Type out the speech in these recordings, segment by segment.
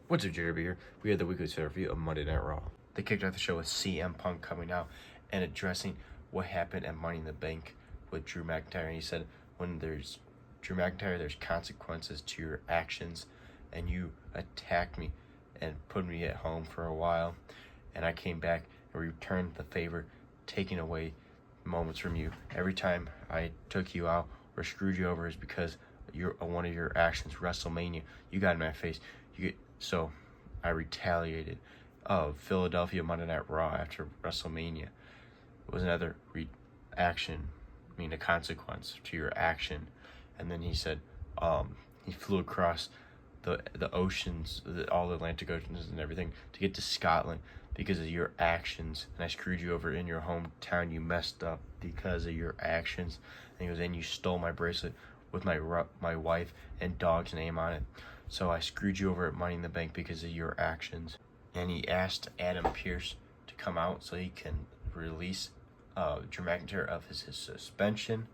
What's up, JRB here? We had the weekly review of Monday Night Raw. They kicked off the show with CM Punk coming out and addressing what happened at Money in the Bank with Drew McIntyre. And he said, when there's Drew McIntyre, there's consequences to your actions. And you attacked me and put me at home for a while. And I came back and returned the favor, taking away moments from you. Every time I took you out or screwed you over is because one of your actions. WrestleMania, you got in my face. So I retaliated. Philadelphia Monday Night Raw after WrestleMania was another reaction, a consequence to your action. And then he said, he flew across the oceans, all the Atlantic Oceans and everything to get to Scotland because of your actions. And I screwed you over in your hometown. You messed up because of your actions. And he goes, and you stole my bracelet with my wife and dog's name on it. So I screwed you over at Money in the Bank because of your actions. And he asked Adam Pearce to come out so he can release Drew McIntyre of his suspension.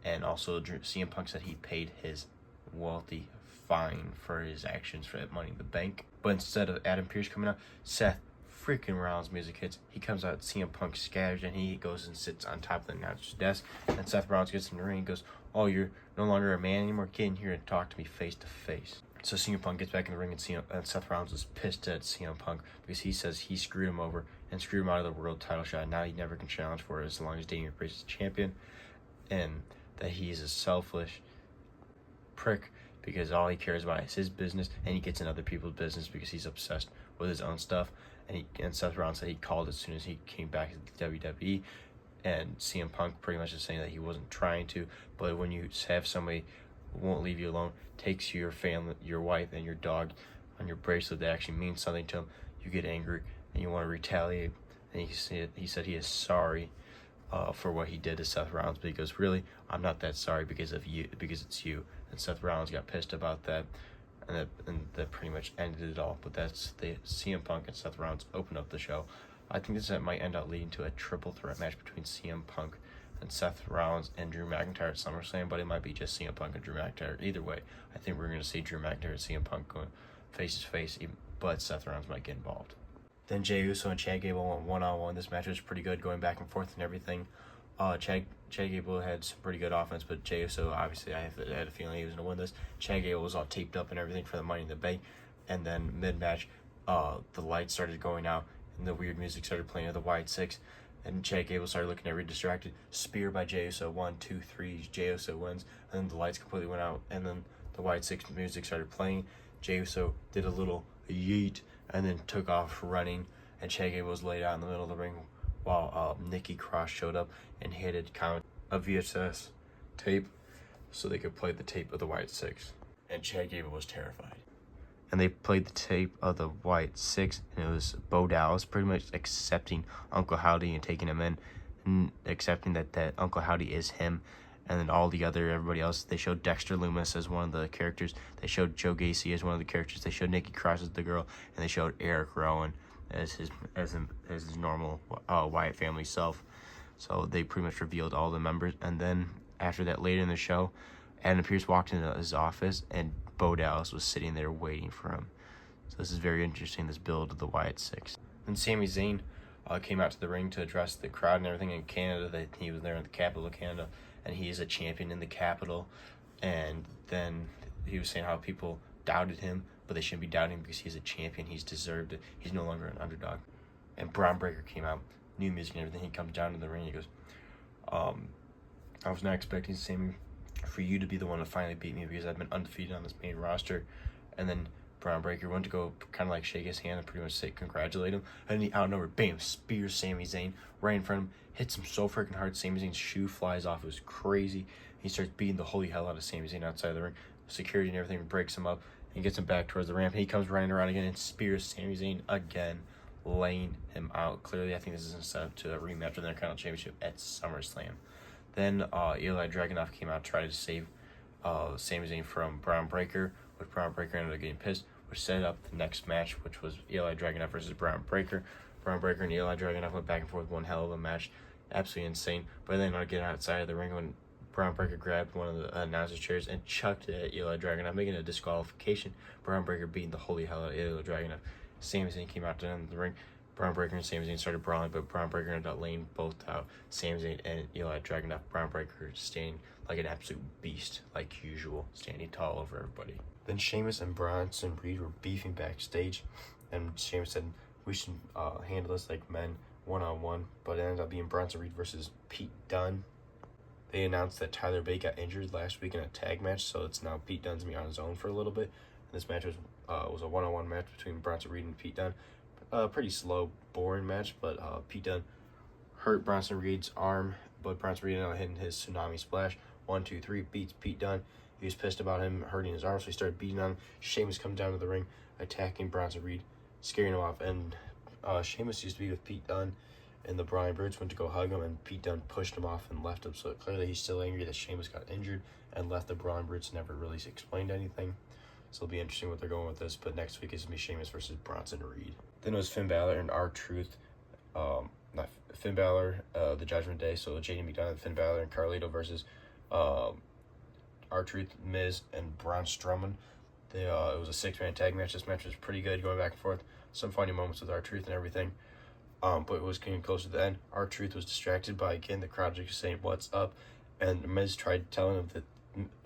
And also CM Punk said he paid his wealthy fine for his actions at Money in the Bank. But instead of Adam Pearce coming out, Seth freaking Rollins music hits. He comes out, CM Punk scatters, and he goes and sits on top of the announcer's desk. And Seth Rollins gets in the ring and goes, "Oh, you're no longer a man anymore. Get in here and talk to me face to face." So CM Punk gets back in the ring, and Seth Rollins is pissed at CM Punk because he says he screwed him over and screwed him out of the world title shot. Now he never can challenge for it as long as Damian Priest is champion, and that he's a selfish prick because all he cares about is his business, and he gets in other people's business because he's obsessed with his own stuff. And Seth Rollins said he called as soon as he came back to the WWE, and CM Punk pretty much is saying that he wasn't trying to, but when you have somebody who won't leave you alone, takes your family, your wife, and your dog on your bracelet that actually means something to him, you get angry and you want to retaliate. And he said he is sorry for what he did to Seth Rollins, but he goes, really, I'm not that sorry because it's you. And Seth Rollins got pissed about that, and that pretty much ended it all. But that's the CM Punk and Seth Rollins opened up the show. I think this might end up leading to a triple threat match between CM Punk and Seth Rollins and Drew McIntyre at SummerSlam, but it might be just CM Punk and Drew McIntyre. Either way, I think we're going to see Drew McIntyre and CM Punk going face to face, but Seth Rollins might get involved. Then Jey Uso and Chad Gable went one-on-one. This match was pretty good, going back and forth and everything. Chad Gable had some pretty good offense, but Jey Uso, obviously, I had a feeling he was going to win this. Chad Gable was all taped up and everything for the Money in the Bank, and then mid-match, the lights started going out, and the weird music started playing of the Wyatt Six, and Chad Gable started looking every distracted. Spear by Jey Uso, 1, 2, 3, Jey Uso wins, and then the lights completely went out, and then the Wyatt Six music started playing. Jey Uso did a little yeet, and then took off running, and Chad Gable was laid out in the middle of the ring while Nikki Cross showed up and handed a VHS tape so they could play the tape of the Wyatt Six. And Chad Gable was terrified. And they played the tape of the Wyatt Six, and it was Bo Dallas pretty much accepting Uncle Howdy and taking him in, and accepting that Uncle Howdy is him. And then everybody else, they showed Dexter Lumis as one of the characters. They showed Joe Gacy as one of the characters. They showed Nikki Cross as the girl, and they showed Eric Rowan as his normal Wyatt family self. So they pretty much revealed all the members. And then after that, later in the show, Adam Pearce walked into his office, and Bo Dallas was sitting there waiting for him. So this is very interesting, this build of the Wyatt Six. And Sami Zayn came out to the ring to address the crowd and everything in Canada. That he was there in the capital of Canada, and he is a champion in the capital. And then he was saying how people doubted him, but they shouldn't be doubting him because he's a champion. He's deserved it. He's no longer an underdog. And Braun Breaker came out, new music and everything. He comes down to the ring. He goes, I was not expecting Sami for you to be the one to finally beat me because I've been undefeated on this main roster. And then Braun Breaker went to go kind of like shake his hand and pretty much say congratulate him. And he out of nowhere, bam, spears Sami Zayn right in front of him, hits him so freaking hard. Sami Zayn's shoe flies off. It was crazy. He starts beating the holy hell out of Sami Zayn outside the ring. Security and everything breaks him up and gets him back towards the ramp. He comes running around again and spears Sami Zayn again, laying him out. Clearly, I think this is a setup to a rematch of the Intercontinental Championship at SummerSlam. Then Eli Dragunov came out to try to save Sami Zayn from Braun Breaker, which Braun Breaker ended up getting pissed, which set up the next match, which was Eli Dragunov versus Braun Breaker. Braun Breaker and Eli Dragunov went back and forth, one hell of a match, absolutely insane. But then I get outside of the ring when Braun Breaker grabbed one of the announcer's chairs and chucked it at Eli Dragunov, making a disqualification. Braun Breaker beating the holy hell out of Eli Dragunov. Sami Zayn came out to the ring. Braun Breaker and Sami Zayn started brawling, but Braun Breaker ended up laying both out. Sami Zayn and Eli Dragunov. Braun Breaker standing like an absolute beast, like usual, standing tall over everybody. Then Sheamus and Bronson Reed were beefing backstage, and Sheamus said, we should handle this like men, one-on-one, but it ended up being Bronson Reed versus Pete Dunne. They announced that Tyler Bate got injured last week in a tag match, so it's now Pete Dunne's going to be on his own for a little bit. And this match was a one-on-one match between Bronson Reed and Pete Dunne. Pretty slow, boring match, but Pete Dunne hurt Bronson Reed's arm, but Bronson Reed ended up hitting his tsunami splash. 1, 2, 3, beats Pete Dunne. He was pissed about him hurting his arm, so he started beating on him. Sheamus comes down to the ring, attacking Bronson Reed, scaring him off. And Sheamus used to be with Pete Dunne, and the Brawling Brutes went to go hug him, and Pete Dunne pushed him off and left him. So clearly he's still angry that Sheamus got injured and left the Brawling Brutes, never really explained anything. So it'll be interesting what they're going with this. But next week is going to be Sheamus versus Bronson Reed. Then it was Finn Balor and R-Truth. Not Finn Balor, the Judgment Day. So JD McDonagh, Finn Balor, and Carlito versus R-Truth, Miz, and Braun Strowman. It was a 6-man tag match. This match was pretty good, going back and forth. Some funny moments with R-Truth and everything. But it was getting close to the end. R-Truth was distracted by, again, the crowd just saying, what's up? And Miz tried telling him that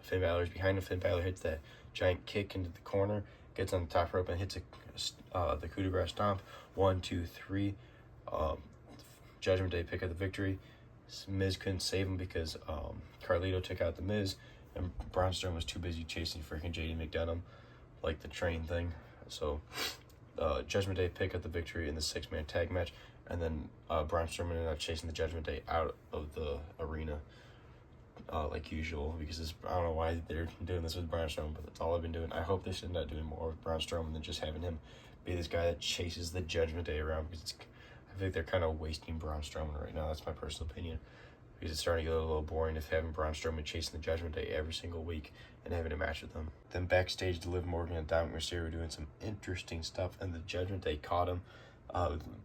Finn Balor's behind him. Finn Balor hits that giant kick into the corner, gets on the top rope, and hits the coup de grace stomp. 1, 2, 3. Judgment Day pick up the victory. Miz couldn't save him because Carlito took out the Miz, and Braun Strowman was too busy chasing freaking JD McDonagh, like the train thing. So Judgment Day pick up the victory in the 6-man tag match, and then Braun Strowman ended up chasing the Judgment Day out of the arena, like usual, because I don't know why they're doing this with Braun Strowman, but that's all I've been doing. I hope they should end up doing more with Braun Strowman than just having him be this guy that chases the Judgment Day around, because I think they're kind of wasting Braun Strowman right now. That's my personal opinion, because it's starting to get a little boring if having Braun Strowman chasing the Judgment Day every single week and having a match with them. Then backstage, Liv Morgan and Dominic Mysterio were doing some interesting stuff, and the Judgment Day caught him.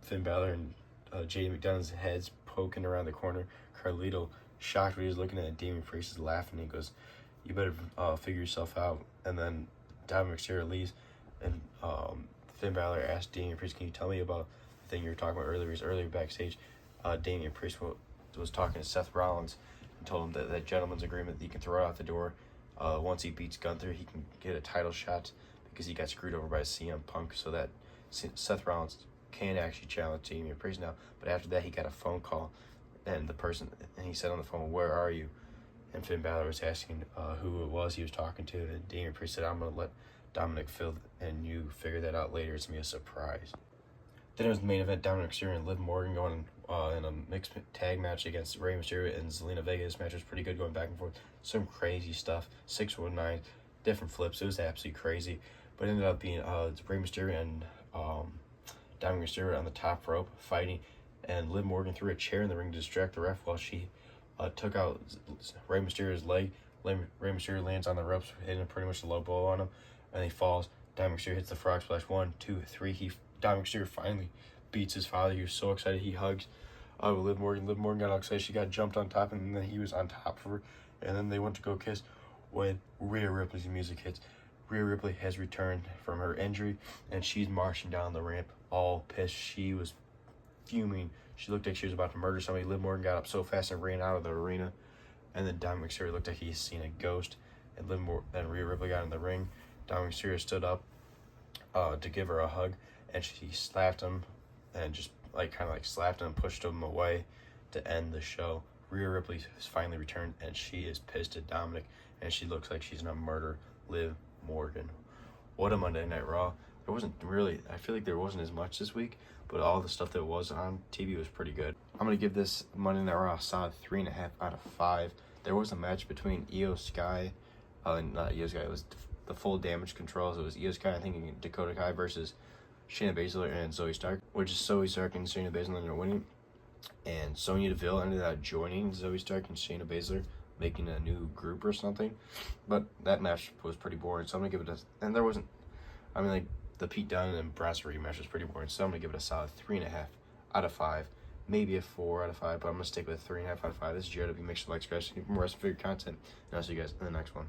Finn Balor and JD McDonagh's heads poking around the corner. Carlito, shocked when he was looking at it, Damian Priest is laughing. He goes, you better figure yourself out. And then Dominic Mysterio leaves, and Finn Balor asked Damian Priest, can you tell me about the thing you were talking about earlier? Earlier backstage, Damian Priest was talking to Seth Rollins and told him that gentleman's agreement that he can throw it out the door. Once he beats Gunther, he can get a title shot because he got screwed over by CM Punk, so that Seth Rollins can actually challenge Damian Priest now. But after that, he got a phone call, and he said on the phone, where are you? And Finn Balor was asking who it was he was talking to, and Damian Priest said, I'm going to let Dominic Phil and you figure that out later. It's going to be a surprise. Then it was the main event, Dominic Mysterio and Liv Morgan going in a mixed tag match against Rey Mysterio and Zelina Vega. This match was pretty good, going back and forth. Some crazy stuff. 619, different flips. It was absolutely crazy. But it ended up being Rey Mysterio and Dominic Mysterio on the top rope fighting. And Liv Morgan threw a chair in the ring to distract the ref while she took out Rey Mysterio's leg. Rey Mysterio lands on the ropes, hitting pretty much a low blow on him. And he falls. Dominic Mysterio hits the frog splash. 1, 2, 3. Dominic Mysterio finally beats his father. He was so excited. He hugs Liv Morgan. Liv Morgan got all excited. She got jumped on top, and then he was on top of her. And then they went to go kiss when Rhea Ripley's music hits. Rhea Ripley has returned from her injury, and she's marching down the ramp all pissed. She was fuming. She looked like she was about to murder somebody. Liv Morgan got up so fast and ran out of the arena. And then Dominic Mysterio looked like he's seen a ghost. And Rhea Ripley got in the ring. Dominic Mysterio stood up to give her a hug, and she slapped him and just kind of slapped him and pushed him away to end the show. Rhea Ripley has finally returned, and she is pissed at Dominic, and she looks like she's gonna murder Liv Morgan. What a Monday Night Raw. There wasn't really, I feel like there wasn't as much this week, but all the stuff that was on TV was pretty good. I'm gonna give this Monday Night Raw a solid 3.5 out of 5. There was a match between Io Sky, not Io Sky, it was the Full Damage Control. So it was Io Sky, I think, Dakota Kai versus Shayna Baszler and Zoe Stark, which is Zoe Stark and Shayna Baszler ended up winning. And Sonya Deville ended up joining Zoe Stark and Shayna Baszler, making a new group or something. But that match was pretty boring, so I'm going to give it and there wasn't, the Pete Dunne and Bronson Reed match was pretty boring, so I'm going to give it a solid 3.5 out of 5. maybe a 4 out of 5, but I'm gonna stick with 3.5 out of 5. This is JRW. Make sure to like, subscribe, for more wrestling figure content, and I'll see you guys in the next one.